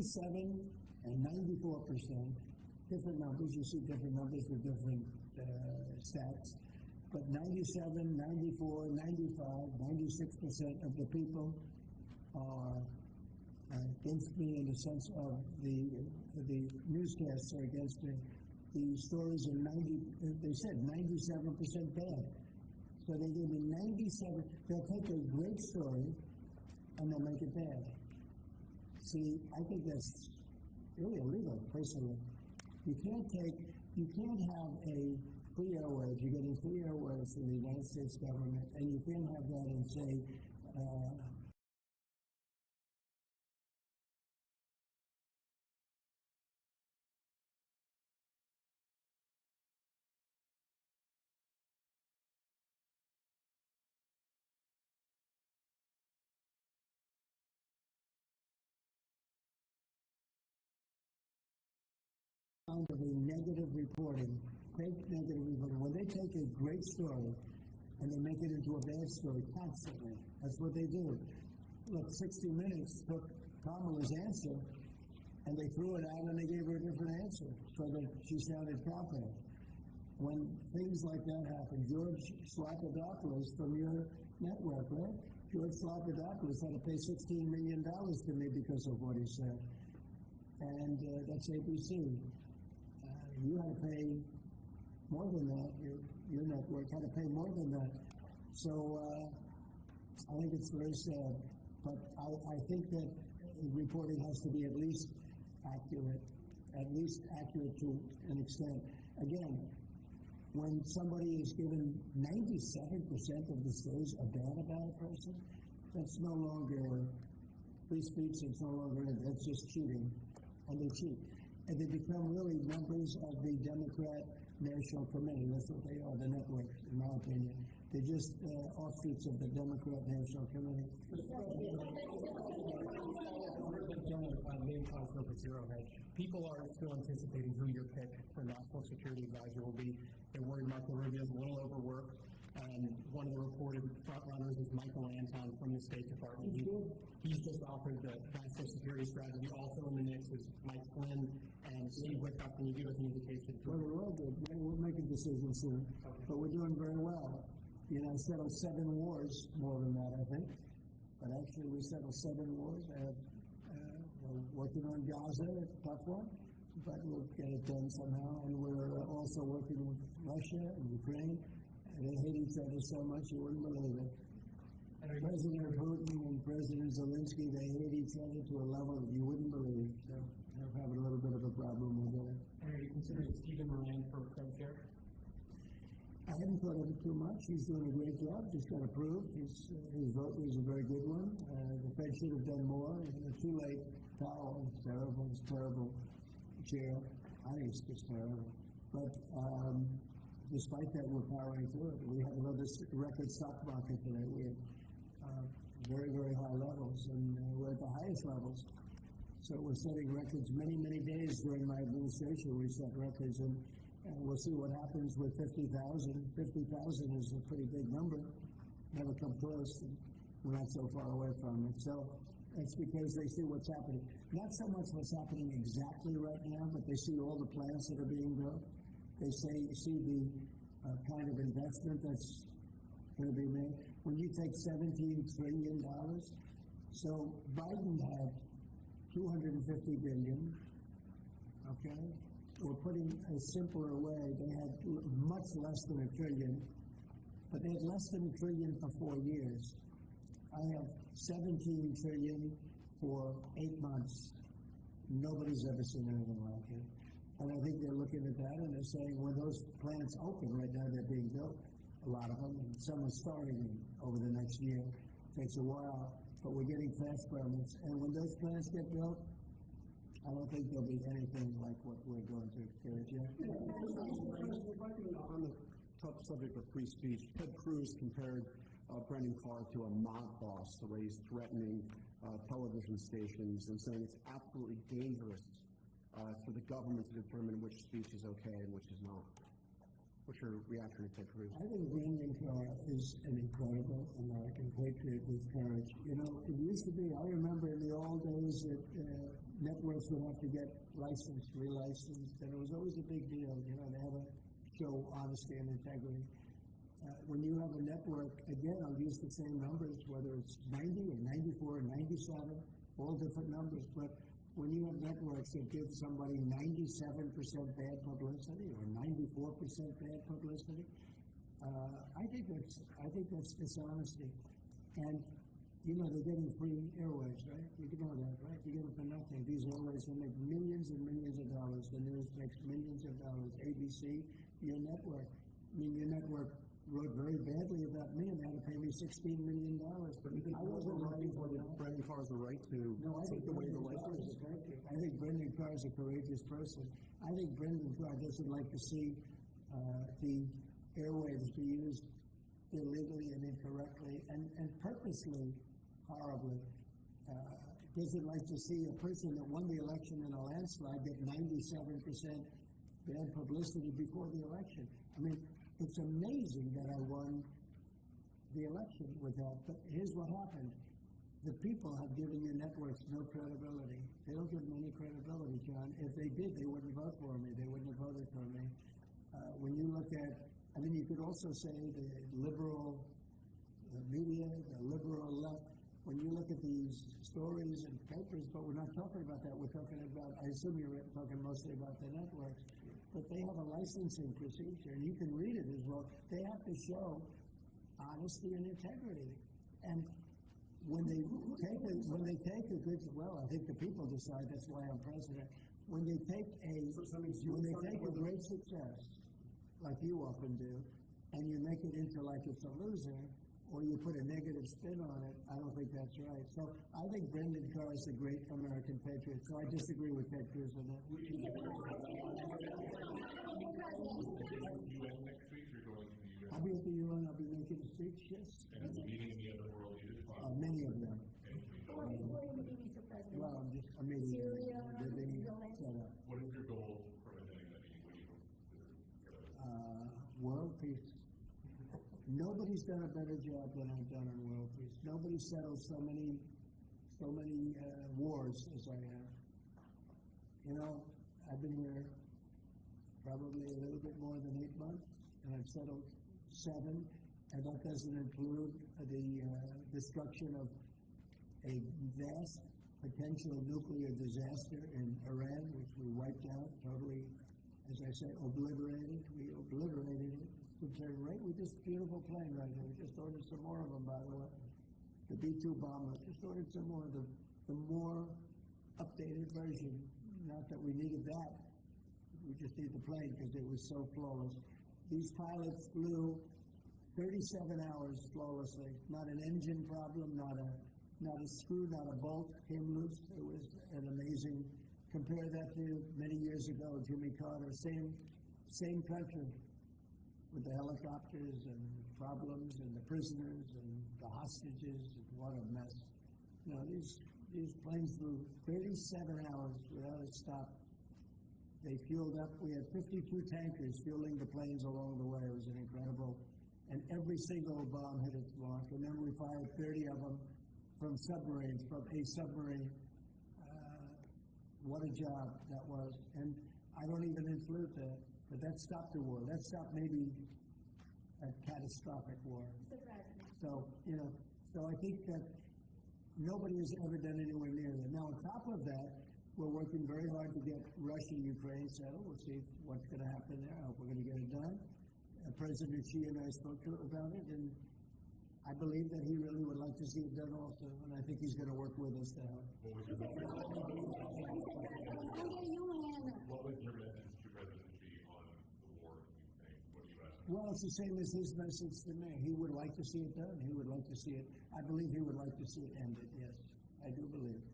7 and 94%, different numbers. You see different numbers with different stats. But 97, 94, 95, 96% of the people are against me in the sense of the newscasts are against me. The stories are they said 97% bad. So they gave me 97. They'll take a great story and they'll make it bad. See, I think that's really illegal, personally. You can't have a free airwaves. You're getting free airwaves from the United States government, and you can't have that and say, kind of a negative reporting, fake negative reporting. When they take a great story and they make it into a bad story constantly, that's what they do. Look, 60 Minutes took Kamala's answer and they threw it out and they gave her a different answer so that she sounded confident. When things like that happen, George Slappadopoulos from your network, right? George Slappadopoulos had to pay $16 million to me because of what he said. And that's ABC. You had to pay more than that. Your network had to pay more than that. So I think it's very sad. But I think that reporting has to be at least accurate to an extent. Again, when somebody is given 97% of the stories are bad about a person, that's no longer free speech. It's no longer, that's just cheating. And they cheat. And they become really members of the Democrat National Committee. That's what they are, the network, in my opinion. They're just offshoots of the Democrat National Committee. Main counsel for Zero Hedge. People are still anticipating who your pick for National Security Advisor will be. They're worried Marco Rubio is a little overworked. And one of the reported frontrunners is Michael Anton from the State Department. He's just offered the national security strategy. Also in the mix is Mike Flynn and Steve Witkoff. Can you give us an indication? Well, we're all good. We'll make a decision soon. Okay. But we're doing very well. You know, settled 7 wars, more than that, I think. But actually, we settled 7 wars. We're working on Gaza, a tough one, but we'll get it done somehow. And we're also working with Russia and Ukraine. They hate each other so much you wouldn't believe it. President Putin and President Zelensky, they hate each other to a level that you wouldn't believe. So they're having a little bit of a problem with that. And are you considering Stephen Moran for co-chair? I haven't thought of it too much. He's doing a great job. Just got approved. His vote was a very good one. The Fed should have done more. Too late. Powell is terrible. It's terrible chair. I think it's just terrible. But despite that, we're powering through it. We have another record stock market today. We're very, very high levels, and we're at the highest levels. So we're setting records many, many days during my administration. We set records, and we'll see what happens with 50,000. 50,000 is a pretty big number. Never come close. We're not so far away from it. So that's because they see what's happening. Not so much what's happening exactly right now, but they see all the plants that are being built. They see the kind of investment that's going to be made. When you take $17 trillion, so Biden had $250 billion, okay? Or putting a simpler way, they had much less than $1 trillion, but they had less than $1 trillion for 4 years. I have $17 trillion for 8 months. Nobody's ever seen anything like it. And I think they're looking at that and they're saying when those plants open, right now they're being built, a lot of them, and some are starting over the next year. It takes a while, but we're getting fast permits. And when those plants get built, I don't think there'll be anything like what we're going to experience yet. On the tough subject of free speech, Ted Cruz compared Brendan Carr to a mob boss, the way he's threatening television stations and saying it's absolutely dangerous for the government to determine which speech is okay and which is not. What's your reaction to Ted Cruz? I think Brendan Carr is an incredible American patriot with courage. You know, it used to be, I remember in the old days that networks would have to get licensed, relicensed, and it was always a big deal. You know, they had to show honesty and integrity. When you have a network, again, I'll use the same numbers, whether it's 90 or 94 or 97, all different numbers, but when you have networks that give somebody 97% bad publicity or 94% bad publicity, I think that's dishonesty. And you know they're getting free airwaves, right? You know that, right? You get it for nothing. These airwaves will make millions and millions of dollars. The news makes millions of dollars. ABC, your network. I mean, your network wrote very badly about me and they had to pay me $16 million. But you think I wasn't running for Brendan Carr has the right to take away the license? I think Brendan Carr is a courageous person. I think Brendan Carr doesn't like to see the airwaves be used illegally and incorrectly and purposely horribly. Doesn't like to see a person that won the election in a landslide get 97% bad publicity before the election. I mean, it's amazing that I won the election with that, but here's what happened. The people have given your networks no credibility. They don't give them any credibility, John. If they did, they wouldn't vote for me. They wouldn't have voted for me. When you look at, I mean, you could also say the liberal media, the liberal left, when you look at these stories and papers, but we're not talking about that. We're talking about, I assume you're talking mostly about the networks, but they have a licensing procedure, and you can read it as well. They have to show honesty and integrity. And when they take a good, well, I think the people decide, that's why I'm president. When they take a great success, like you often do, and you make it into like it's a loser, or you put a negative spin on it, I don't think that's right. So I think Brendan Carr is a great American patriot, so I disagree with Ted Cruz on that. UN next week, you're going to the UN? I'll be at the UN, I'll be making a speech, yes. And meeting the other world leaders? Many of them. What are you meeting, Mr. President? Well, I'm meeting Syria, set up. What is your goal for attending that meeting? What do you hope? World peace. Nobody's done a better job than I've done on world peace. Nobody settled so many wars as I have. You know, I've been here probably a little bit more than 8 months, and I've settled 7, and that doesn't include the destruction of a vast potential nuclear disaster in Iran, which we wiped out totally, as I say, obliterated. We obliterated it. We just beautiful plane right here. We just ordered some more of them, by the way. The B-2 bomber. Just ordered some more. The more updated version. Not that we needed that. We just need the plane because it was so flawless. These pilots flew 37 hours flawlessly. Not an engine problem. Not a screw. Not a bolt came loose. It was an amazing. Compare that to many years ago, Jimmy Carter. Same country. With the helicopters and problems and the prisoners and the hostages, what a mess. You know, these planes flew 37 hours without a stop. They fueled up. We had 52 tankers fueling the planes along the way. It was an incredible, and every single bomb hit its mark. And then we fired 30 of them from submarines, from a submarine. What a job that was. And I don't even include that. But that stopped the war. That stopped maybe a catastrophic war. So, you know, so I think that nobody has ever done anywhere near that. Now, on top of that, we're working very hard to get Russia and Ukraine settled. We'll see what's going to happen there. I hope we're going to get it done. President Xi and I spoke to about it, and I believe that he really would like to see it done also, and I think he's going to work with us to help. What was your message to President Xi on the war in Ukraine? What do you ask him? Well, it's the same as his message to me. He would like to see it done. He would like to see it. I believe he would like to see it ended, yes. I do believe.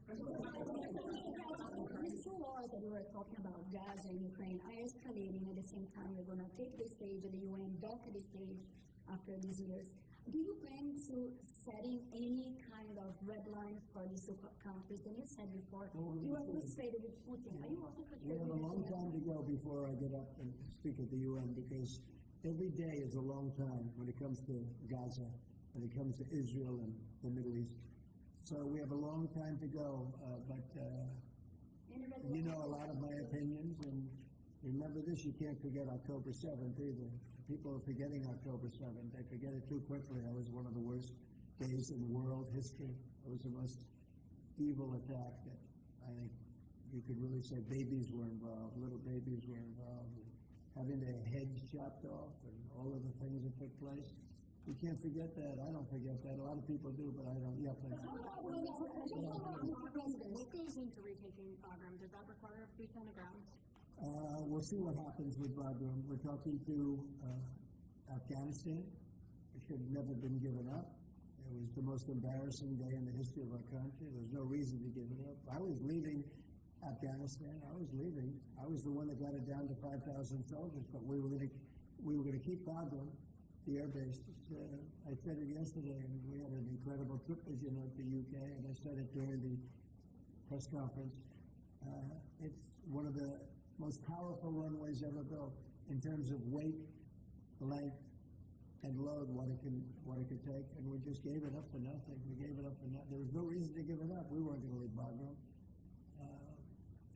These 2 wars that we were talking about, Gaza and Ukraine, are escalating at the same time. We're going to take the stage at the UN, back at the stage after these years. Do you plan to setting any kind of red lines for these 2 countries? And you said before, you are frustrated with Putin. Are you also frustrated? We have a long time to go before I get up and speak at the UN because every day is a long time when it comes to Gaza, when it comes to Israel and the Middle East. So we have a long time to go, but you know a lot of my opinions, and remember this, you can't forget October 7th either. People are forgetting October 7th. They forget it too quickly. That was one of the worst days in world history. It was the most evil attack that I think you could really say babies were involved, little babies were involved, having their heads chopped off and all of the things that took place. You can't forget that. I don't forget that. A lot of people do, but I don't. Yeah, please. Mr. President, what goes into retaking Bagram? Does that require boots on the ground? We'll see what happens with Bagram. We're talking to Afghanistan. It should have never been given up. It was the most embarrassing day in the history of our country. There's no reason to give it up. I was leaving Afghanistan. I was leaving. I was the one that got it down to 5,000 soldiers, but we were going to keep Bagram, the air base. I said it yesterday, and we had an incredible trip, as you know, to the UK, and I said it during the press conference. It's one of the most powerful runways ever built in terms of weight, length, and load, what it could take, and we just gave it up for nothing. We gave it up for nothing. There was no reason to give it up. We weren't going to leave Bagram.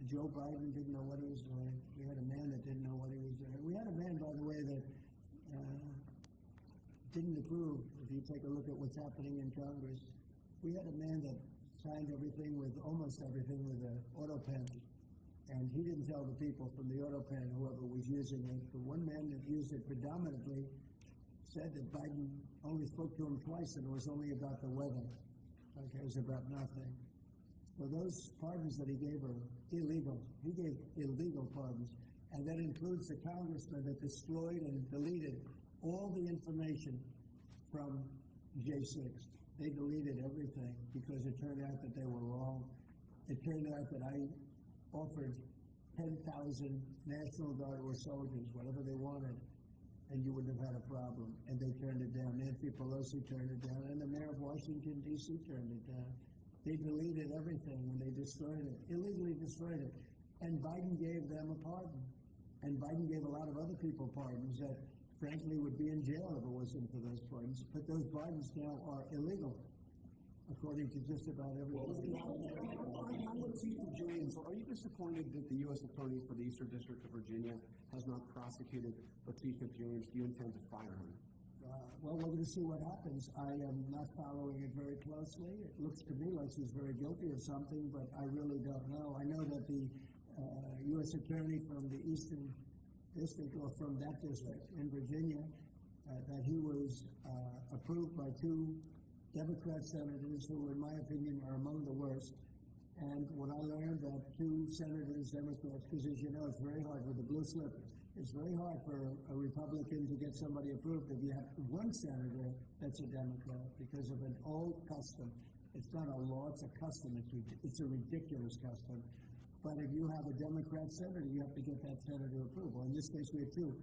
Joe Biden didn't know what he was doing. We had a man that didn't know what he was doing. We had a man, by the way, that didn't approve. If you take a look at what's happening in Congress, we had a man that signed everything with almost everything with an auto pen. And he didn't tell the people from the auto pen, whoever was using it. The one man that used it predominantly said that Biden only spoke to him twice, and it was only about the weather. Okay, it was about nothing. So those pardons that he gave are illegal. He gave illegal pardons. And that includes the congressman that destroyed and deleted all the information from J6. They deleted everything because it turned out that they were wrong. It turned out that I offered 10,000 National Guard or soldiers, whatever they wanted, and you wouldn't have had a problem. And they turned it down. Nancy Pelosi turned it down, and the mayor of Washington, D.C. turned it down. They deleted everything when they destroyed it, illegally destroyed it. And Biden gave them a pardon. And Biden gave a lot of other people pardons that, frankly, would be in jail if it wasn't for those pardons. But those pardons now are illegal, according to just about everybody. Chief of James, are you disappointed that the U.S. Attorney for the Eastern District of Virginia has not prosecuted the Chief of James? Do you intend to fire him? Well, we're going to see what happens. I am not following it very closely. It looks to me like she's very guilty of something, but I really don't know. I know that the U.S. Attorney from the Eastern District, or from that district in Virginia, that he was approved by two Democrat senators who, in my opinion, are among the worst. And when I learned that two senators, Democrats, because as you know, it's very hard with the blue slip. It's very hard for a Republican to get somebody approved if you have one senator that's a Democrat because of an old custom. It's not a law, it's a custom. It's a ridiculous custom. But if you have a Democrat senator, you have to get that senator approval. In this case, we have two.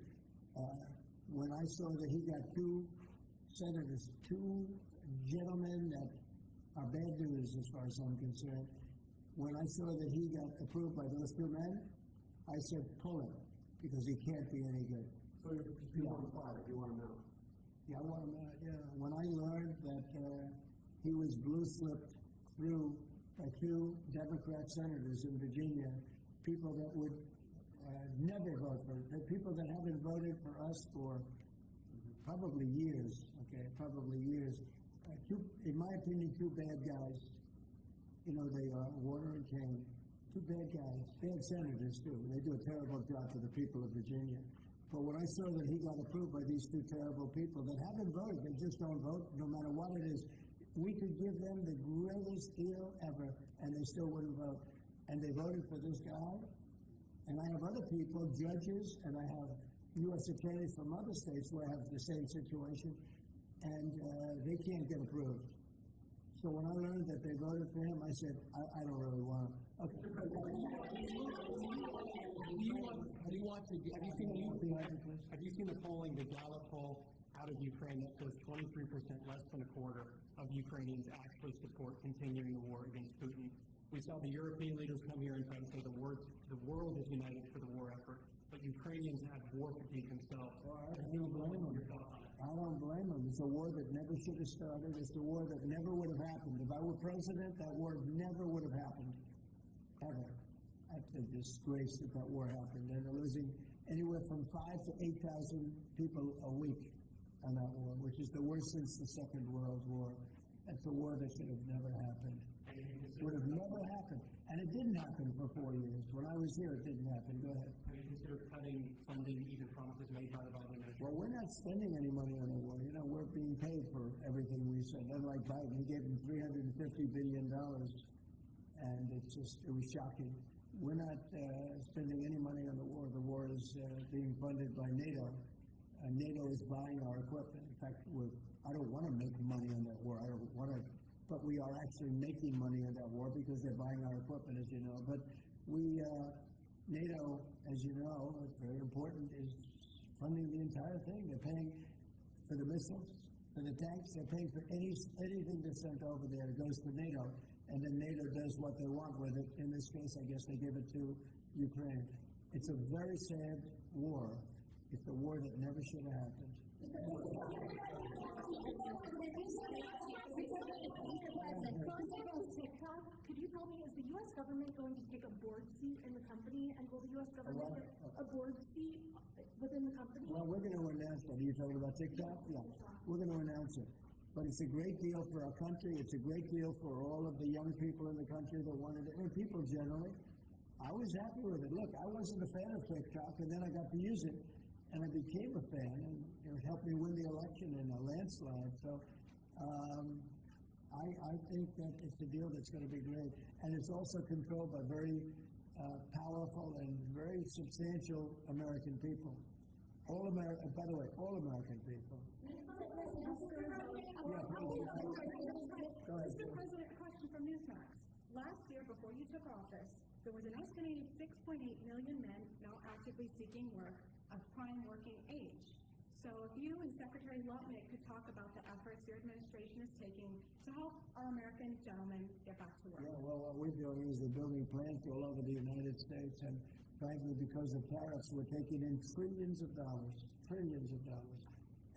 When I saw that he got two senators, two gentlemen that are bad news as far as I'm concerned, when I saw that he got approved by those two men, I said, pull it, because he can't be any good. So you want him fired? You want him out? Yeah, I want him out, yeah. When I learned that he was blue-slipped through by two Democrat senators in Virginia, people that would never vote for it, people that haven't voted for us for probably years, okay, probably years. In my opinion, two bad guys. You know, they are Warner and Kane. Two bad guys, bad senators too. They do a terrible job for the people of Virginia. But when I saw that he got approved by these two terrible people that haven't voted, they just don't vote, no matter what it is, we could give them the greatest deal ever, and they still wouldn't vote. And they voted for this guy. And I have other people, judges, and I have U.S. attorneys from other states where I have the same situation, and they can't get approved. So when I learned that they voted for him, I said, I don't really want him. Okay. Have you seen the polling, the Gallup poll out of Ukraine that shows 23%, less than a quarter of Ukrainians actually support continuing the war against Putin? We saw the European leaders come here and try to say the world is united for the war effort, but but Ukrainians have war fatigue themselves. I don't blame them. Your thoughts on it? I don't blame them. It's a war that never should have started. It's a war that never would have happened. If I were president, that war never would have happened. Ever. That's a disgrace that that war happened. And they're losing anywhere from 5,000 to 8,000 people a week on that war, which is the worst since the Second World War. That's a war that should have never happened. Would have never happened. And it didn't happen for 4 years. When I was here, it didn't happen. Go ahead. Have you considered cutting funding, even promises made by the Biden administration? Well, we're not spending any money on the war. You know, we're being paid for everything we send. Unlike Biden, he gave them $350 billion, and it was shocking. We're not spending any money on the war. The war is being funded by NATO. NATO is buying our equipment. In fact, I don't want to make money on that war. I don't want to, but we are actually making money on that war because they're buying our equipment, as you know. But NATO, as you know, it's very important, is funding the entire thing. They're paying for the missiles, for the tanks. They're paying for anything that's sent over there. It goes to NATO, and then NATO does what they want with it. In this case, I guess they give it to Ukraine. It's a very sad war. It's a war that never should have happened. TikTok, could you tell me, is the U.S. government going to take a board seat in the company, and will the U.S. government get a board seat within the company? Well, we're going to announce that. Are you talking about TikTok? Yeah. We're going to announce it. But it's a great deal for our country. It's a great deal for all of the young people in the country that wanted it, and people generally. I was happy with it. Look, I wasn't a fan of TikTok, and then I got to use it, and I became a fan, and it helped me win the election in a landslide. So I think that it's a deal that's going to be great. And it's also controlled by very powerful and very substantial American people. By the way, all American people. Mr. President, a question from Newsmax. Last year, before you took office, there was an estimated 6.8 million men now actively seeking work of prime working age. So if you and Secretary Lutnick could talk about the efforts your administration is taking to help our American gentlemen get back to work. Yeah, well, what we're doing is we're building plants all over the United States, and frankly, because of tariffs, we're taking in trillions of dollars,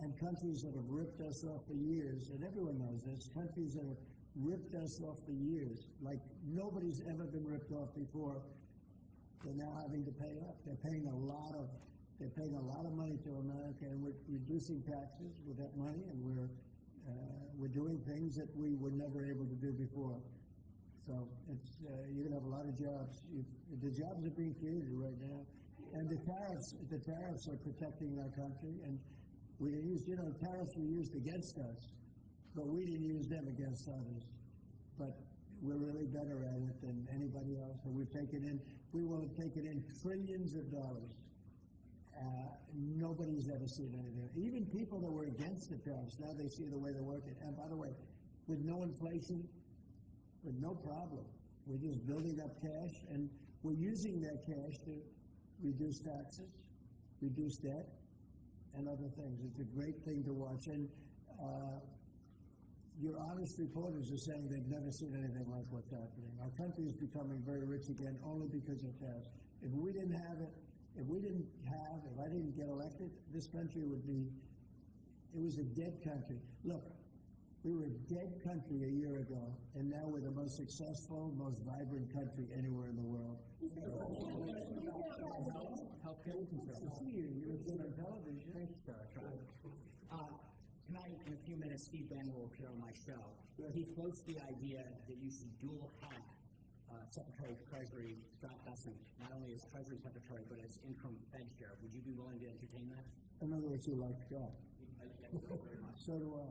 and countries that have ripped us off for years, and everyone knows this, countries that have ripped us off for years, like nobody's ever been ripped off before, they're now having to pay up. They're paying a lot of money to America, and we're reducing taxes with that money, and we're doing things that we were never able to do before. So you're going to have a lot of jobs. The jobs are being created right now, and the tariffs are protecting our country. And we used, tariffs were used against us, but we didn't use them against others. But we're really better at it than anybody else. And we will have taken in trillions of dollars. Nobody's ever seen anything. Even people that were against the tariffs, now they see the way they're working. And by the way, with no inflation, with no problem, we're just building up cash, and we're using that cash to reduce taxes, reduce debt, and other things. It's a great thing to watch. And your honest reporters are saying they've never seen anything like what's happening. Our country is becoming very rich again only because of tariffs. If I didn't get elected, this country it was a dead country. Look, we were a dead country a year ago, and now we're the most successful, most vibrant country anywhere in the world. Healthcare control. You're on television. Thanks, tonight, in a few minutes, Steve Bannon will appear on my show. He floats the idea that you should dual hat Secretary of Treasury Scott Bessent, not only as Treasury Secretary, but as interim Fed Chair. Would you be willing to entertain that? In other words, you like Scott. So do I.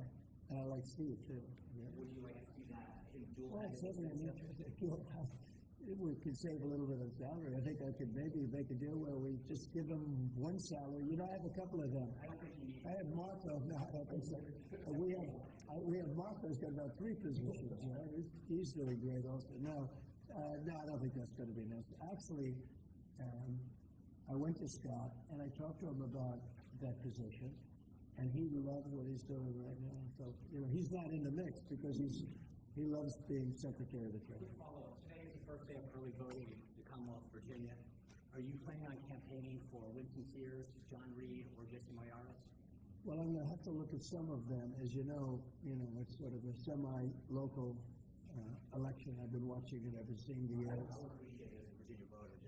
And I like Steve, too. Yeah. Would you like to see that in dual Well, hat? we could save a little bit of salary. I think I could maybe make a deal where we just give them one salary. I have a couple of them. I don't think you need I have Marco. No, I don't think so. We have Marco's got about 3 positions. He's doing great also. No, I don't think that's going to be necessary. Actually, I went to Scott and I talked to him about that position, and he loves what he's doing right now. So he's not in the mix because he loves being Secretary of the Treasury. follow-up. Today is the first day of early voting in the Commonwealth of Virginia. Are you planning on campaigning for Winston Sears, John Reed, or Jesse Mayaris? Well, I'm going to have to look at some of them. As you know, it's sort of a semi-local election. I've been watching it ever since the years.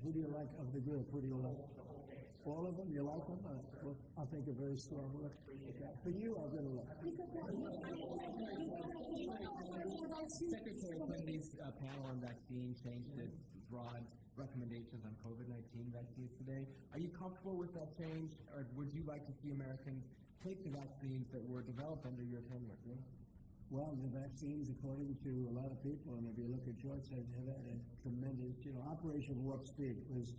Who do you like of the group? Who do you like? All of them? You like them? Well, I'll take a very strong look. For you, I'm going to look. Secretary Kennedy's panel on vaccine changed its broad recommendations on COVID-19 vaccines today. Are you comfortable with that change, or would you like to see Americans take the vaccines that were developed under your tenure? Yeah? Well, the vaccines, according to a lot of people, and if you look at charts, have had a tremendous, Operation Warp Speed was,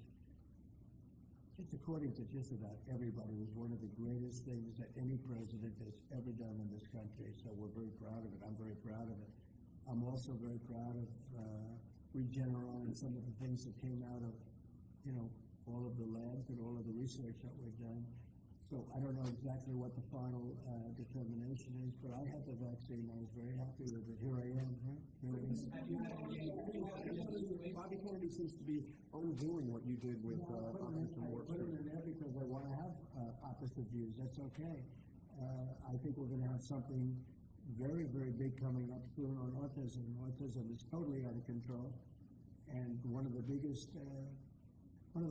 just according to just about everybody, was one of the greatest things that any president has ever done in this country. So we're very proud of it. I'm very proud of it. I'm also very proud of Regeneron and some of the things that came out of, all of the labs and all of the research that we've done. So I don't know exactly what the final determination is, but I had the vaccine. I was very happy with it. Here I am. Bobby Kennedy seems to be undoing what you did with Operation Warp Put Speed. it in there because I want to have opposite views. That's okay. I think we're going to have something very, very big coming up soon on autism. Autism is totally out of control. And one of the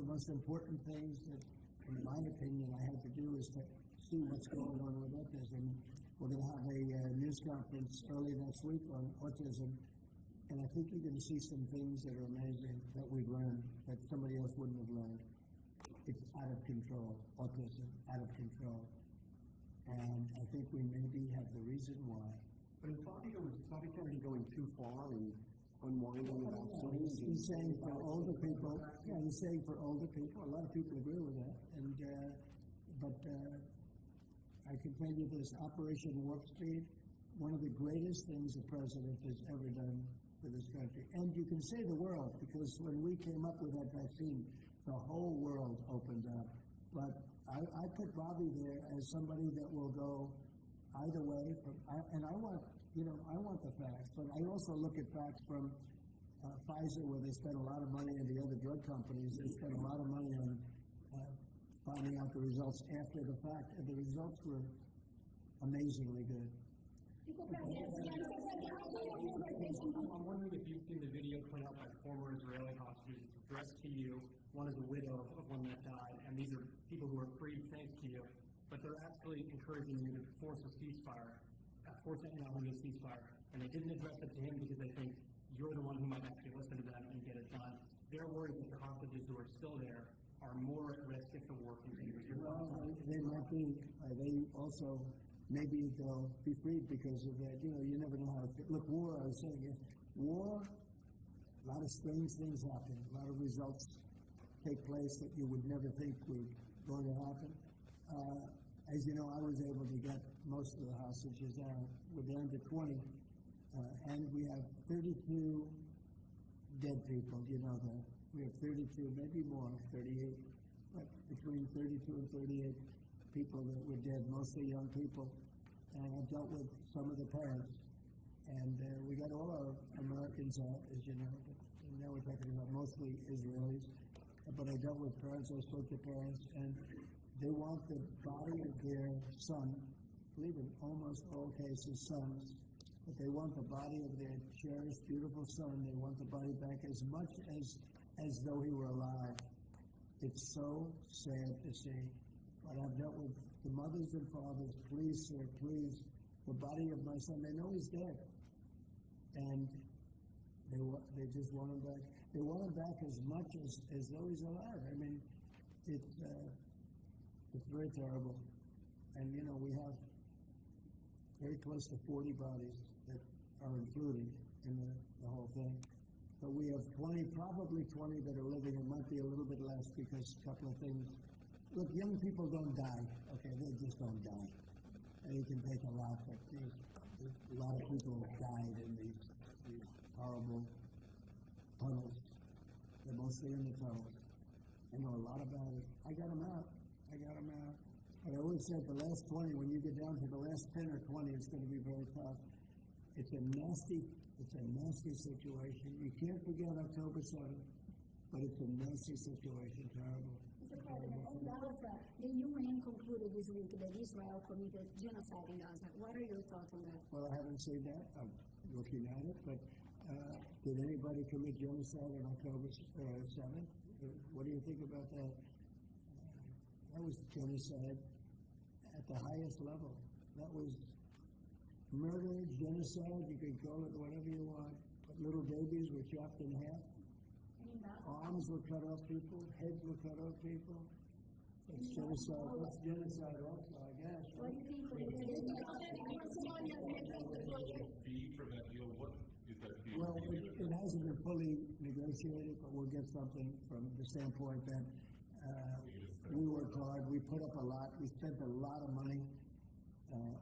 most important things that, in my opinion, I had to do is to see what's going on with autism. We're going to have a news conference early next week on autism, and I think you're going to see some things that are amazing that we've learned that somebody else wouldn't have learned. It's out of control, autism, out of control. And I think we maybe have the reason why. But is Bobby Kennedy going too far in unwinding the vaccines? He's saying for older people, he's saying for older people, a lot of people agree with that. And, but I can tell you this, Operation Warp Speed, one of the greatest things the president has ever done for this country. And you can say the world, because when we came up with that vaccine, the whole world opened up. But I put Bobby there as somebody that will go either way. And I want the facts, but I also look at facts from Pfizer, where they spent a lot of money, and the other drug companies, they spent a lot of money on finding out the results after the fact, and the results were amazingly good. I'm wondering if you've seen the video put out by former Israeli hostages addressed to you. One is a widow of one that died, and these are people who are freed thanks to you. But they're actually encouraging you to force a ceasefire, force Netanyahu to ceasefire. And they didn't address it to him because they think you're the one who might actually listen to them and get it done. They're worried that the hostages who are still there are more at risk if the war continues. Well, they might be. They also, maybe they'll be freed because of that. You never know how. Look, war, I was saying, war, a lot of strange things happen. A lot of results take place that you would never think were going to happen. As you know, I was able to get most of the hostages out. We're down to 20, and we have 32 dead people. You know that. We have 32, maybe more, 38, but between 32 and 38 people that were dead, mostly young people. And I dealt with some of the parents. And we got all our Americans out, as you know, but now we're talking about mostly Israelis. But I dealt with parents, I spoke to parents, and they want the body of their son, I believe in almost all cases sons, but they want the body of their cherished, beautiful son. They want the body back as much as though he were alive. It's so sad to see. But I've dealt with the mothers and fathers, please, sir, please, the body of my son, they know he's dead. And they just want him back. They want him back as much as though he's alive. I mean, it's very terrible. And, we have very close to 40 bodies that are included in the whole thing. But we have 20, probably 20 that are living. It might be a little bit less because a couple of things. Look, young people don't die. Okay, they just don't die. And you can take a lot, but a lot of people have died in these horrible tunnels. They're mostly in the tunnels. I know a lot about it. I got them out. But I always said the last 20, when you get down to the last 10 or 20, it's going to be very tough. It's a nasty situation. You can't forget October 7th. but it's a messy situation, terrible. Mr. President, on Gaza, the UN concluded this week that Israel committed genocide in Gaza. What are your thoughts on that? Well, I haven't seen that. I'm looking at it, but did anybody commit genocide on October 7th? What do you think about that? That was genocide at the highest level. That was murder, genocide, you can call it whatever you want. But little babies were chopped in half. Arms were cut off people, heads were cut off people. It's genocide. That's genocide also, I guess. What do you think of this? Fee for that deal, what is that fee? Well, it hasn't been fully negotiated, but we'll get something from the standpoint that we worked hard, we put up a lot, we spent a lot of money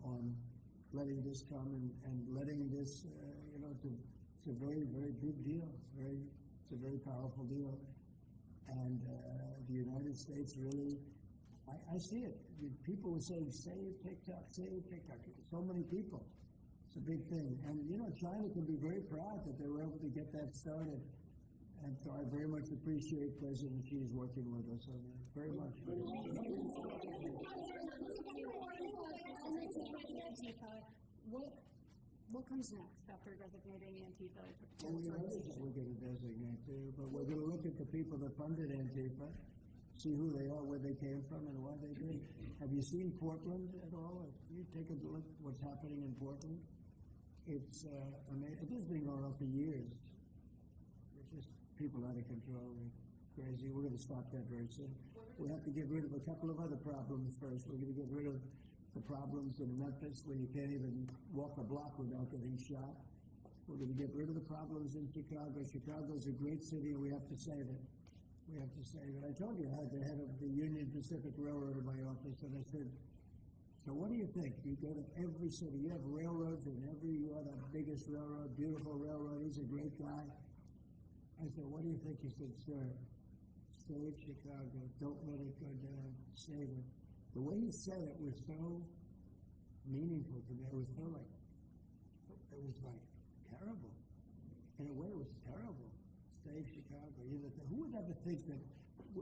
on letting this come and letting this, it's a very, very big deal. It's a very powerful deal. And the United States really, I see it. People were saying, save TikTok, save TikTok. So many people. It's a big thing. And, China can be very proud that they were able to get that started. And so I very much appreciate President Xi's working with us on that. Very much. What comes next after designating Antifa? Well, we're going to designate too, but we're going to look at the people that funded Antifa, see who they are, where they came from, and why they did. Have you seen Portland at all? If you take a look at what's happening in Portland, it's amazing. This has been going on for years. It's just people out of control, crazy. We're going to stop that very soon. We have to get rid of a couple of other problems first. We're going to get rid of the problems in Memphis where you can't even walk a block without getting shot. We're going to get rid of the problems in Chicago. Chicago's a great city, and we have to save it. We have to save it. I told you I had the head of the Union Pacific Railroad in my office, and I said, so what do you think? You go to every city. You have railroads in you are the biggest railroad, beautiful railroad. He's a great guy. I said, what do you think? He said, sir, save Chicago. Don't let it go down. Save it. The way he said it was so meaningful to me. It was so terrible. In a way, it was terrible. Save Chicago. Who would ever think that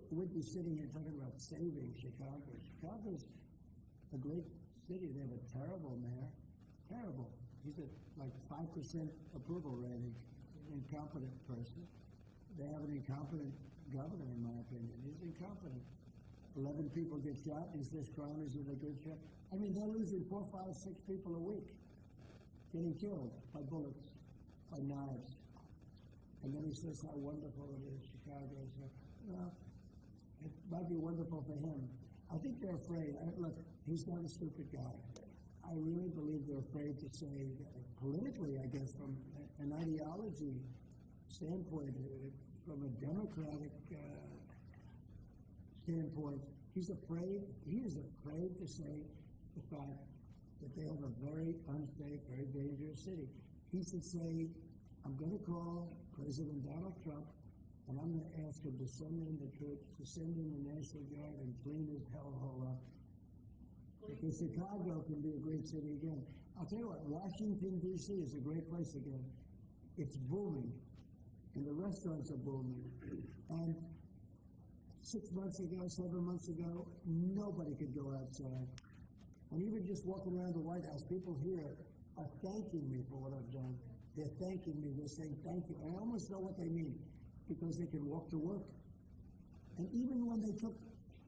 we'd be sitting here talking about saving Chicago? Chicago's a great city. They have a terrible mayor. Terrible. He's at 5% approval rating. Incompetent person. They have an incompetent governor, in my opinion. He's incompetent. 11 people get shot. He says crime is in a good shape. I mean, they're losing 4, 5, 6 people a week getting killed by bullets, by knives. And then he says how wonderful it is, Chicago. So, it might be wonderful for him. I think they're afraid. Look, he's not a stupid guy. I really believe they're afraid to say, politically, I guess, from an ideology standpoint, from a democratic standpoint, he is afraid to say the fact that they have a very unsafe, very dangerous city. He should say, I'm going to call President Donald Trump, and I'm going to ask him to send in the troops, to send in the National Guard and clean his hellhole up. Because Chicago can be a great city again. I'll tell you what, Washington, D.C. is a great place again. It's booming, and the restaurants are booming. And 6 months ago, 7 months ago, nobody could go outside. And even just walking around the White House, people here are thanking me for what I've done. They're thanking me. They're saying thank you. I almost know what they mean, because they can walk to work. And even when they took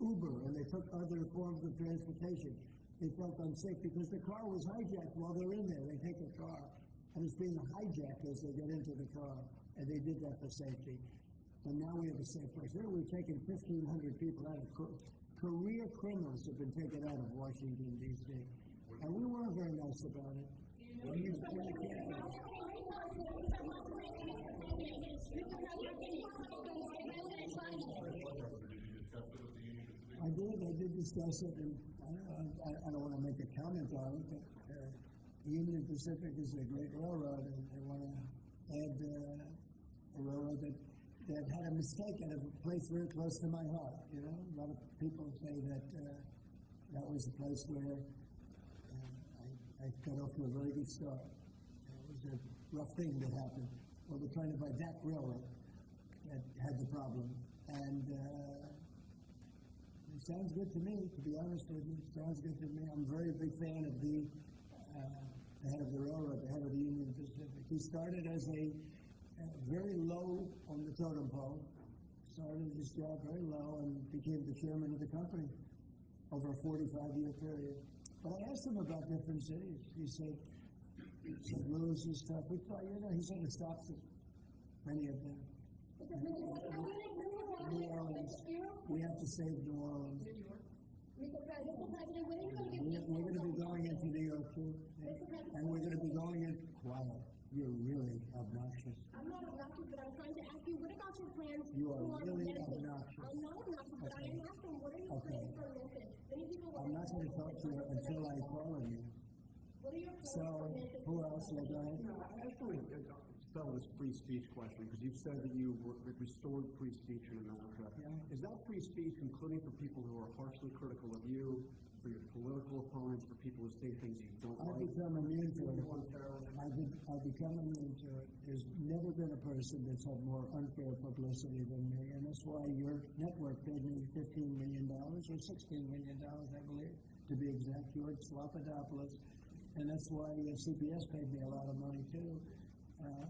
Uber and they took other forms of transportation, they felt unsafe because the car was hijacked while they're in there. They take a car, and it's being hijacked as they get into the car, and they did that for safety. And now we have a safe place. Here we've taken 1,500 people out of career criminals have been taken out of Washington, D.C. And we weren't very nice about it. I did discuss it, and I don't want to make a comment on it, but the Union Pacific is a great railroad, and they want to add a railroad that had a mistake at a place very close to my heart. A lot of people say that that was a place where I got off to a very good start. It was a rough thing that happened. Well, they're trying to buy that railroad. that had the problem. And it sounds good to me, to be honest with you. It sounds good to me. I'm a very big fan of the head of the railroad, the head of the Union Pacific. He started as a very low on the totem pole, started his job very low and became the chairman of the company over a 45-year period. But I asked him about different cities. He said, St. Louis is tough. He said it stops at many of them. New Orleans. We have to save New Orleans. Mr. President, when are you going to get We're going to be going into New York too. And we're going to be going in. Wow, you're really obnoxious. I'm not obnoxious, but I'm trying to ask you, what about your plans? You are for really benefits? obnoxious. I'm not obnoxious, but I am asking, what are your plans for benefits? Many people I'm not going to talk to you until I call on you. What are your plans So, for benefits? who else? Go ahead. Actually, settle this free speech question, because you've said that you restored free speech in America. Yeah. Is that free speech including for people who are harshly critical of you, for your political opponents, for people who say things you don't I've like? become immune to it. I've become immune to it. There's never been a person that's had more unfair publicity than me, and that's why your network paid me $15 million, or $16 million, I believe, to be exact, George Slopadopoulous. And that's why CBS paid me a lot of money, too.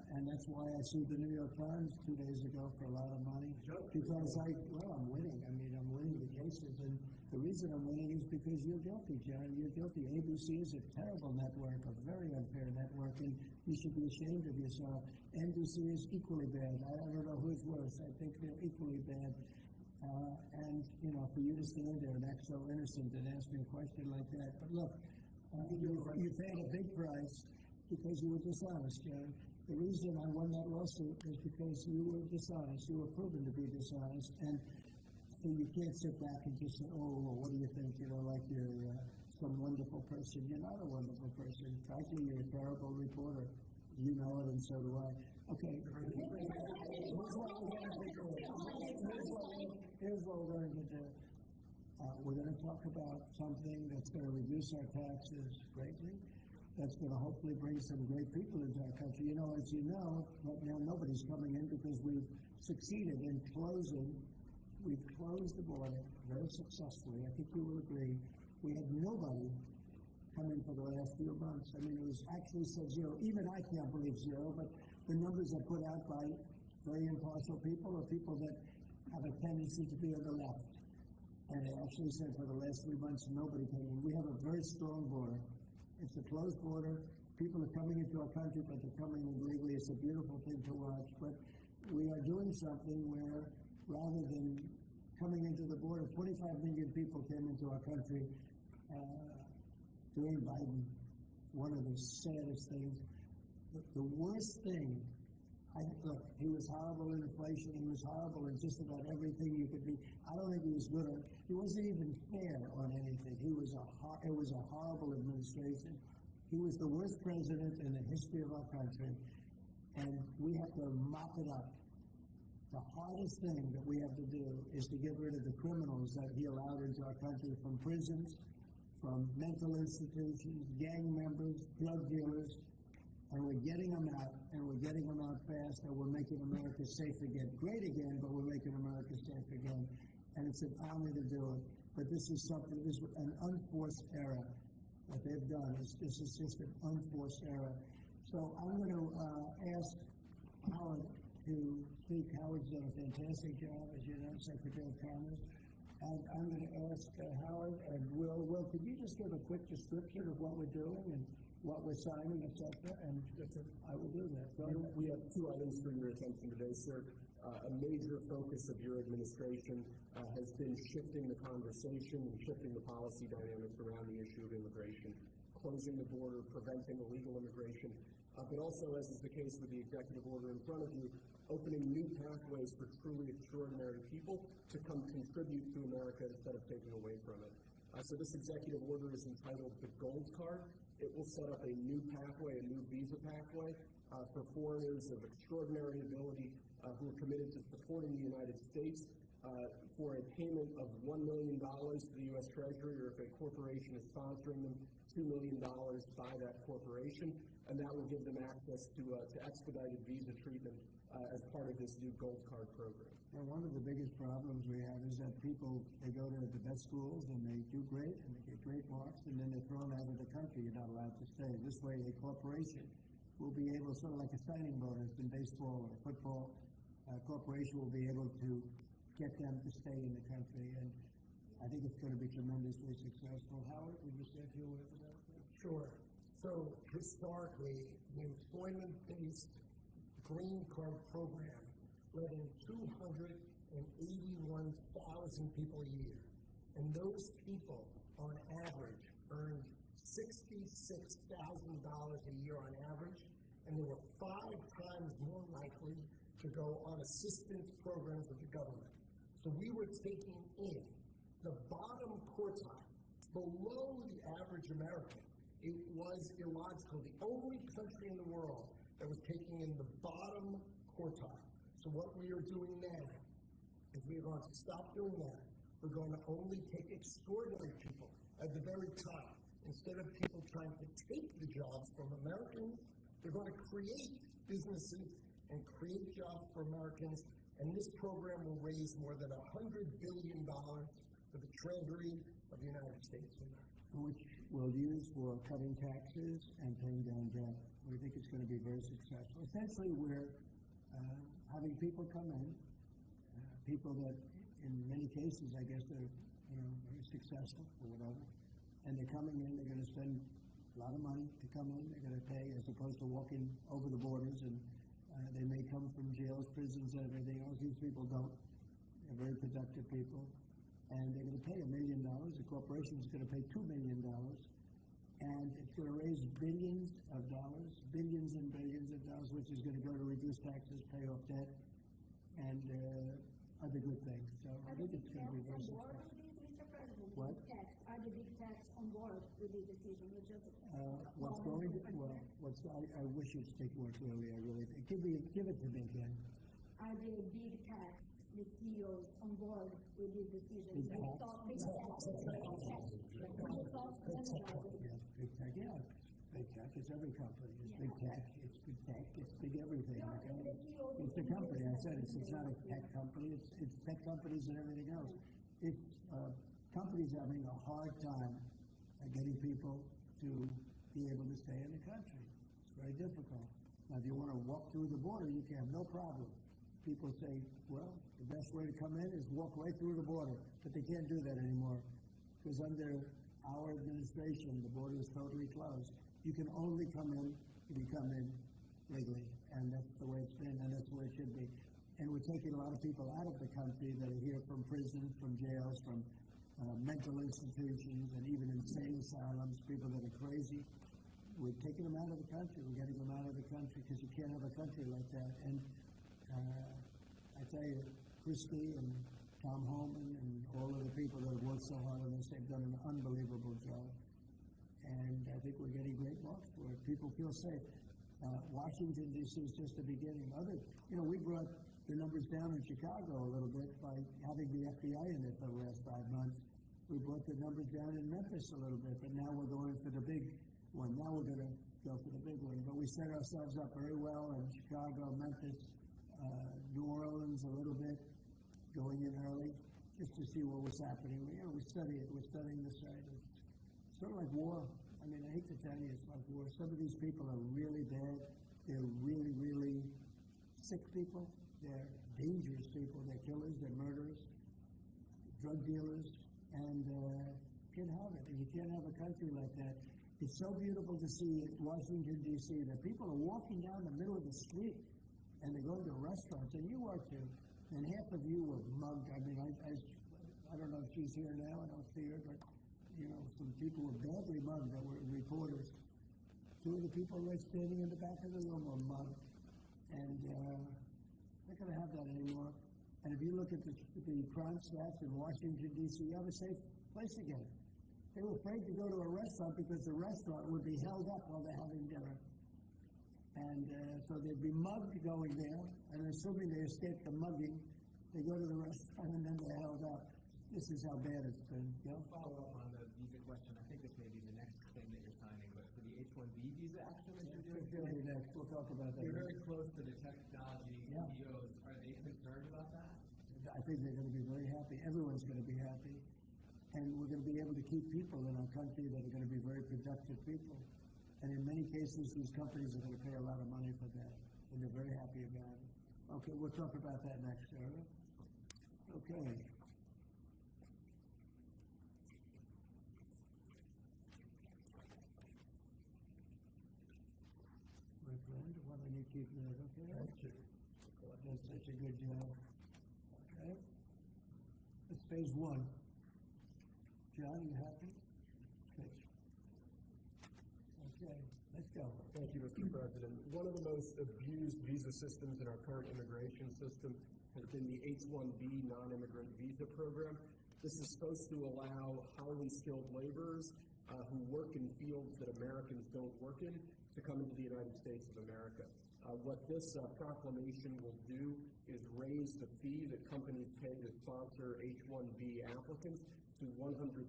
And that's why I sued the New York Times 2 days ago for a lot of money. Because I'm winning. I mean, I'm winning the cases. And the reason I'm winning is because you're guilty, John. You're guilty. ABC is a terrible network, a very unfair network, and you should be ashamed of yourself. NBC is equally bad. I don't know who's worse. I think they're equally bad. And, for you to stand there and act so innocent and ask me a question like that. But look, you paid a big price because you were dishonest, John. The reason I won that lawsuit is because you were dishonest. You were proven to be dishonest. And so you can't sit back and just say, oh, well, what do you think? Like you're some wonderful person. You're not a wonderful person. Frankly, you're a terrible reporter. You know it, and so do I. Okay. Here's what we're going to do. We're going to talk about something that's going to reduce our taxes greatly. That's going to hopefully bring some great people into our country. As you know, right now nobody's coming in because we've succeeded in closing. We've closed the border very successfully. I think you will agree. We had nobody come in for the last few months. I mean, it was actually said zero. Even I can't believe zero, but the numbers are put out by very impartial people or people that have a tendency to be on the left. And they actually said for the last 3 months nobody came in. We have a very strong border. It's a closed border. People are coming into our country, but they're coming in legally. It's a beautiful thing to watch. But we are doing something where, rather than coming into the border, 25 million people came into our country during Biden. One of the saddest things. The worst thing, look, he was horrible in inflation. He was horrible in just about everything you could be. I don't think he was good on. He wasn't even fair on anything. It was a horrible administration. He was the worst president in the history of our country, and we have to mop it up. The hardest thing that we have to do is to get rid of the criminals that he allowed into our country from prisons, from mental institutions, gang members, drug dealers, and we're getting them out, and we're getting them out fast, and we're making America safe again. Great again, but we're making America safe again. And it's an honor to do it. But this is an unforced error. What they've done is this is just an unforced error. So I'm going to ask Howard to speak. Howard's done a fantastic job, as you know, Secretary of Commerce. And I'm going to ask Howard and Will, could you just give a quick description of what we're doing and what we're signing, et cetera? And I will do that. So We have 2 items for your attention today, sir. A major focus of your administration has been shifting the conversation and shifting the policy dynamics around the issue of immigration, closing the border, preventing illegal immigration, but also, as is the case with the executive order in front of you, opening new pathways for truly extraordinary people to come contribute to America instead of taking away from it. So this executive order is entitled the Gold Card. It will set up a new pathway, a new visa pathway for foreigners of extraordinary ability who are committed to supporting the United States for a payment of $1 million to the U.S. Treasury, or if a corporation is sponsoring them, $2 million by that corporation. and that will give them access to expedited visa treatment as part of this new Gold Card program. And one of the biggest problems we have is that people, they go to the best schools and they do great and they get great marks, and then they're thrown out of the country. You're not allowed to stay. This way, a corporation will be able, sort of like a signing bonus in baseball or football, a corporation will be able to get them to stay in the country. And I think it's going to be tremendously successful. Howard, would you say a few words about that? Sure. So historically, the employment-based green card program let in 281,000 people a year. And those people, on average, earned $66,000 a year on average, and they were 5 times more likely to go on assistance programs with the government. So we were taking in the bottom quartile, below the average American. It was illogical. The only country in the world that was taking in the bottom quartile. So what we are doing now is we are going to stop doing that. We're going to only take extraordinary people at the very top. Instead of people trying to take the jobs from Americans, they're going to create businesses and create jobs for Americans. And this program will raise more than $100 billion for the Treasury of the United States of America. Which we'll use for cutting taxes and paying down debt. We think it's going to be very successful. Essentially, we're having people come in, people that, in many cases, I guess they're very successful or whatever, and they're coming in. They're going to spend a lot of money to come in. They're going to pay as opposed to walking over the borders, and they may come from jails, prisons, and everything else. These people don't. They're very productive people. And they're going to pay $1 million. The corporation is going to pay $2 million. And it's going to raise billions of dollars, billions and billions of dollars, which is going to go to reduce taxes, pay off debt, and other good things. So I think it's going to be very successful. What? Are the big tax on board with this decision? What's going to, I wish you'd speak more clearly, I really think. Give it to me again. Are the big tax, the CEOs on board with this decision? Big tax? Big tax. Yes, big tech, yeah. Big tech, it's every company. It's big tech, it's big tech, it's big everything. Okay? It's a company. I said it's not a tech company. It's tech companies and everything else. It's companies having a hard time getting people to be able to stay in the country. It's very difficult. Now, if you want to walk through the border, you can have no problem. People say, well, the best way to come in is walk right through the border. But they can't do that anymore because under our administration, the border is totally closed. You can only come in if you come in legally, and that's the way it's been, and that's the way it should be. And we're taking a lot of people out of the country that are here from prisons, from jails, from mental institutions, and even insane asylums, people that are crazy. We're taking them out of the country. We're getting them out of the country because you can't have a country like that. And I tell you, Christie and Tom Holman and all of the people that have worked so hard on this, they've done an unbelievable job. And I think we're getting great marks for it. People feel safe. Washington, D.C. is just the beginning. We brought the numbers down in Chicago a little bit by having the FBI in it for the last 5 months. We brought the numbers down in Memphis a little bit, but now we're going for the big one. Now we're going to go for the big one. But we set ourselves up very well in Chicago, Memphis, New Orleans a little bit, going in early, just to see what was happening. We study it. We're studying the site. It's sort of like war. I mean, I hate to tell you, it's like war. Some of these people are really bad. They're really, really sick people. They're dangerous people. They're killers. They're murderers, drug dealers, and you can't have it. You can't have a country like that. It's so beautiful to see Washington, D.C., that people are walking down the middle of the street, and they're going to restaurants, and you are too. And half of you were mugged. I mean, I don't know if she's here now. I don't see her, but some people were badly mugged that were reporters. 2 of the people right standing in the back of the room were mugged. And we're not going to have that anymore. And if you look at the crime stats in Washington, D.C., you have a safe place again. They were afraid to go to a restaurant because the restaurant would be held up while they're having dinner. And so they'd be mugged going there, and assuming they escaped the mugging, they go to the restaurant and then they're held up. This is how bad it's been. Follow up on the visa question. I think this may be the next thing that you're signing, but for the H-1B visa action that you're doing? Sure, next, we'll talk about that. You're very close to the technology Yeah. CEOs. Are they concerned about that? I think they're going to be very happy. Everyone's going to be happy. And we're going to be able to keep people in our country that are going to be very productive people. And in many cases, these companies are going to pay a lot of money for that. And they're very happy about it. Okay, we'll talk about that next, Sarah. Okay. My friend, why don't you keep that, okay? Thank you. That's such a good job. Okay. It's phase one. John, you happy? Good. Okay, let's go. Thank you, Mr. President. One of the most abused visa systems in our current immigration system has been the H-1B non-immigrant visa program. This is supposed to allow highly skilled laborers who work in fields that Americans don't work in to come into the United States of America. What this proclamation will do is raise the fee that companies pay to sponsor H-1B applicants to $100,000.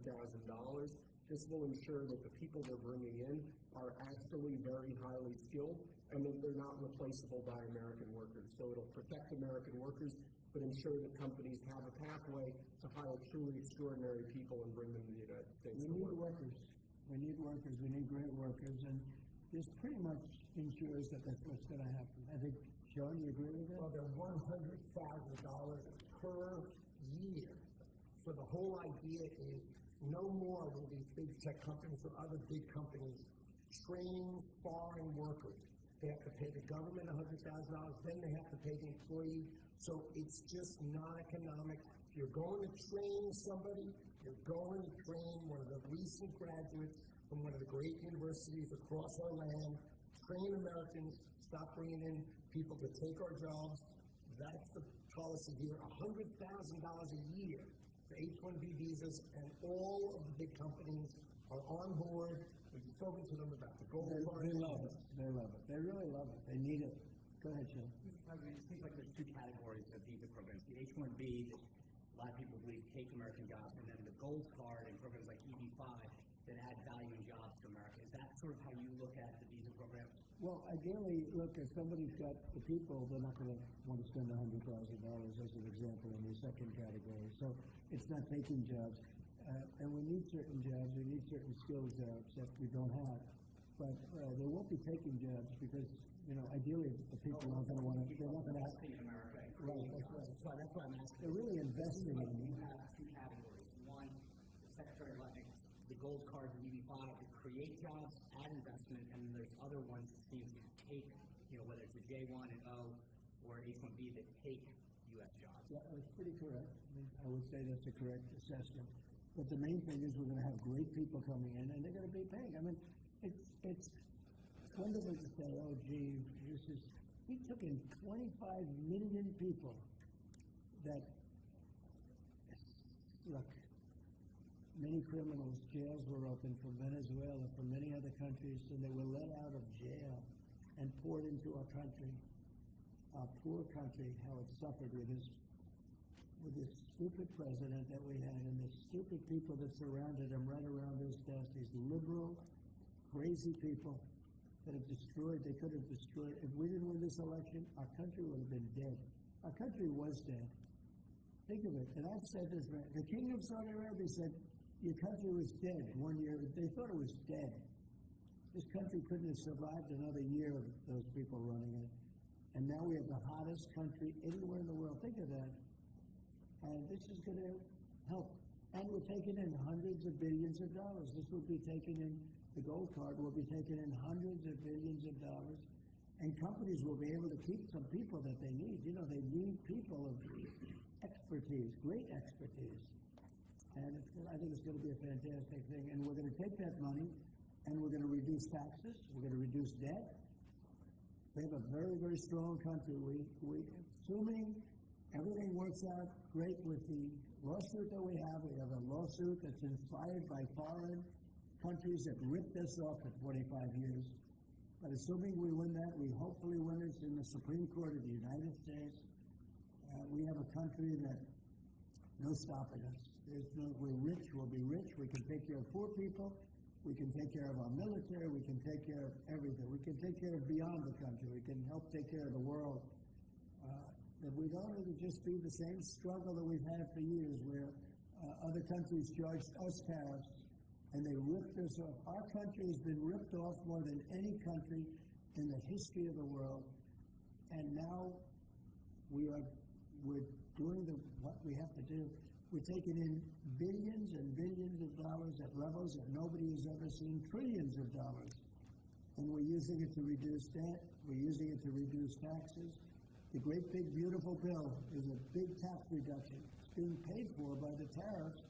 This will ensure that the people they're bringing in are actually very highly skilled and that they're not replaceable by American workers. So it'll protect American workers, but ensure that companies have a pathway to hire truly extraordinary people and bring them to the United States. We need workers. We need workers. We need great workers. And this pretty much ensures that that's what's going to happen. I think, Sean, you agree with that? Well, they're $100,000 per year. So the whole idea is no more will these big tech companies or other big companies train foreign workers. They have to pay the government $100,000, then they have to pay the employee. So it's just not economic. If you're going to train somebody, you're going to train one of the recent graduates from one of the great universities across our land, train Americans, stop bringing in people to take our jobs. That's the policy here, $100,000 a year for H-1B visas, and all of the big companies are on board. We've spoken to them about the gold card. They love it. They love it. They really love it. They need it. Go ahead, Sean. It seems like there's two categories of visa programs. The H-1B that a lot of people believe take American jobs, and then the gold card and programs like EB-5 that add value and jobs to America. Is that sort of how you look at the visa program? Well, ideally, look, if somebody's got the people, they're not going to want to spend $100,000 as an example in the second category. So it's not taking jobs. And we need certain jobs. We need certain skill jobs that we don't have. But they won't be taking jobs because, you know, ideally the people aren't going to want to. They're not going to have. Investing in America. Right. That's right. So that's why I'm asking. They're really investing in You it. have two categories. One, the Secretary of the gold card and EB-5 to create jobs, add investment, and then there's other ones that seem to take, you know, whether it's a J-1 and O or H-1B that take U.S. jobs. Yeah, that's pretty correct. I would say that's a correct assessment. But the main thing is we're going to have great people coming in, and they're going to be paying. I mean, it's wonderful to say, oh, gee, we took in 25 million people that, look, many criminals, jails were open from Venezuela, from many other countries, and they were let out of jail and poured into our country, our poor country, how it suffered with this stupid president that we had and the stupid people that surrounded him right around this desk, these liberal, crazy people that have destroyed, they could have destroyed. If we didn't win this election, our country would have been dead. Our country was dead. Think of it. And I've said this, the king of Saudi Arabia said, your country was dead 1 year. They thought it was dead. This country couldn't have survived another year of those people running it. And now we have the hottest country anywhere in the world. Think of that. And this is going to help. And we're taking in hundreds of billions of dollars. This will be taken in, the gold card will be taken in hundreds of billions of dollars. And companies will be able to keep some people that they need. You know, they need people of expertise, great expertise. And I think it's going to be a fantastic thing. And we're going to take that money and we're going to reduce taxes. We're going to reduce debt. We have a very, very strong country. Assuming everything works out great with the lawsuit that we have a lawsuit that's inspired by foreign countries that ripped us off for 25 years. But assuming we win that, we hopefully win this in the Supreme Court of the United States. We have a country that no stopping us. We're rich, we'll be rich, we can take care of poor people, We can take care of our military. We can take care of everything. We can take care of beyond the country. We can help take care of the world. That we don't need to just be the same struggle that we've had for years, where other countries charged us tariffs and they ripped us off. Our country has been ripped off more than any country in the history of the world, and now we're doing what we have to do. We're taking in billions and billions of dollars at levels that nobody has ever seen, trillions of dollars, and we're using it to reduce debt. We're using it to reduce taxes. The great big beautiful bill is a big tax reduction. It's being paid for by the tariffs,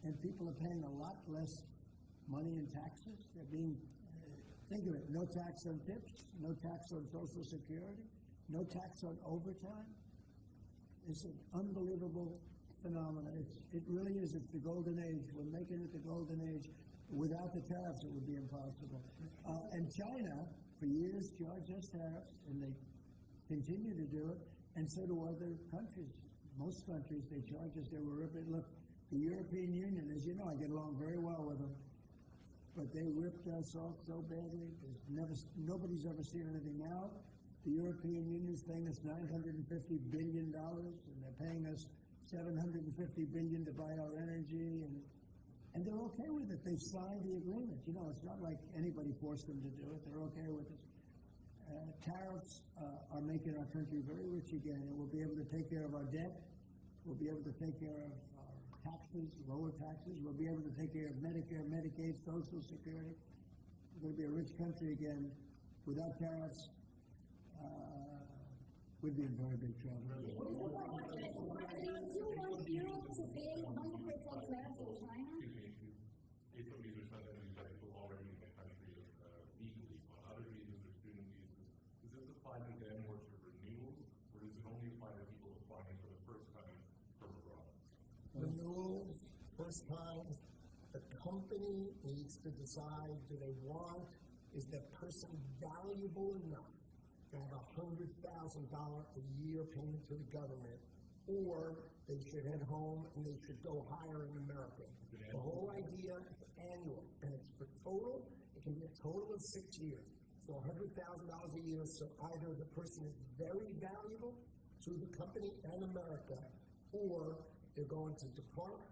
and people are paying a lot less money in taxes. They're being, think of it, no tax on tips, no tax on Social Security, no tax on overtime. It's an unbelievable phenomenon. It really is. It's the golden age. We're making it the golden age. Without the tariffs, it would be impossible. And China, for years, charged us tariffs, and they continue to do it, and so do other countries. Most countries, they charge us. They were ripping. Look, the European Union, as you know, I get along very well with them, but they ripped us off so badly. Nobody's ever seen anything now. The European Union is paying us $950 billion, and they're paying us $750 billion to buy our energy, and they're okay with it. They signed the agreement. You know, it's not like anybody forced them to do it. They're okay with it. Tariffs are making our country very rich again, and we'll be able to take care of our debt. We'll be able to take care of our taxes, lower taxes. We'll be able to take care of Medicare, Medicaid, Social Security. We're going to be a rich country again. Without tariffs, we'd be in very big trouble. Do you want Europe to pay 100% tariffs on China? Excuse me, these are some of these people already in the country legally. On other visas or student visas, does this apply to them or to renewals, or does it only apply to people applying for the first time from abroad? Renewals, first time, the company needs to decide, do they want, is that person valuable enough to have $100,000 a year payment to the government, or they should head home and they should go hire in America. The whole idea is annual, and it's for total. It can be a total of 6 years. So $100,000 a year, so either the person is very valuable to the company and America, or they're going to depart,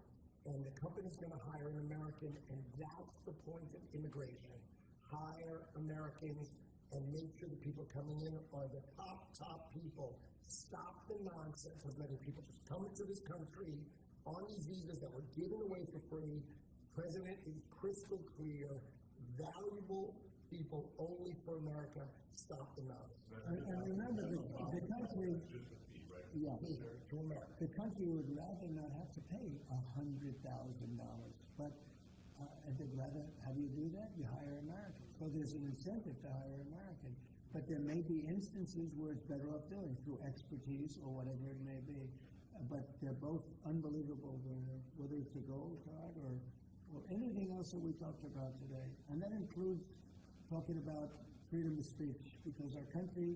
and the company's going to hire an American, and that's the point of immigration. Hire Americans and make sure the people coming in are the top people. Stop the nonsense of letting people just come into this country on these visas that were given away for free. President is crystal clear. Valuable people only for America. Stop the nonsense. And remember, the country, yeah, to America. The country would rather not have to pay $100,000, but and they'd rather, how do you do that? You hire Americans. So there's an incentive to hire Americans. But there may be instances where it's better off doing through expertise or whatever it may be. But they're both unbelievable, whether it's the gold card or anything else that we talked about today. And that includes talking about freedom of speech, because our country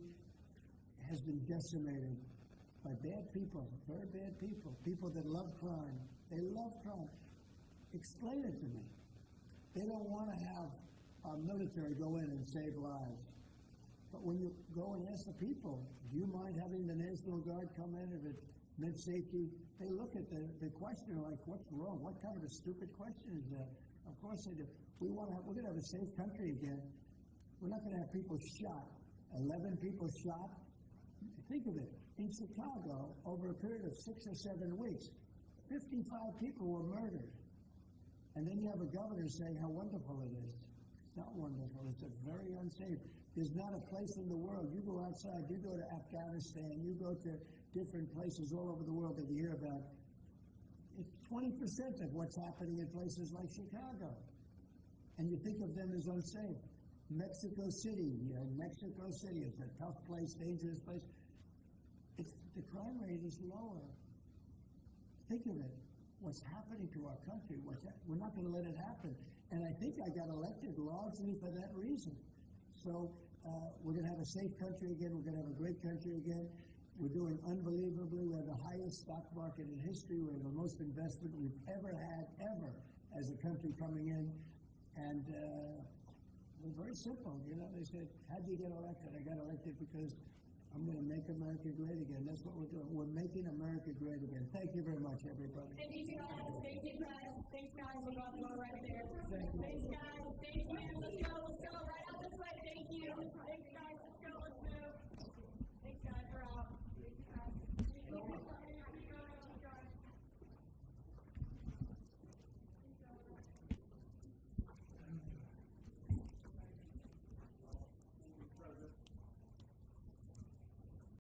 has been decimated by bad people, very bad people, people that love crime. They love crime. Explain it to me. They don't want to have our military go in and save lives. But when you go and ask the people, do you mind having the National Guard come in if it meant safety? They look at the question like, what's wrong? What kind of a stupid question is that? Of course they do. We're going to have a safe country again. We're not going to have people shot. 11 people shot. Think of it. In Chicago, over a period of 6 or 7 weeks, 55 people were murdered. And then you have a governor saying how wonderful it is. It's not wonderful. It's very unsafe. There's not a place in the world. You go outside, you go to Afghanistan, you go to different places all over the world that you hear about. It's 20% of what's happening in places like Chicago. And you think of them as unsafe. Mexico City, Mexico City is a tough place, dangerous place. The crime rate is lower. Think of it. What's happening to our country? We're not going to let it happen. And I think I got elected largely for that reason. So we're going to have a safe country again. We're going to have a great country again. We're doing unbelievably. We have the highest stock market in history. We have the most investment we've ever had, ever, as a country coming in. And it was very simple. You know, they said, how'd you get elected? I got elected because I'm going to make America great again. That's what we're doing. We're making America great again. Thank you very much, everybody. Thank you, guys. Thank you, guys. Thanks, guys. We're about to go right there. Thank you. Thanks, guys. Thank you. Let's go. Let's go. Right out this way. Thank you. Thanks, guys. Let's go.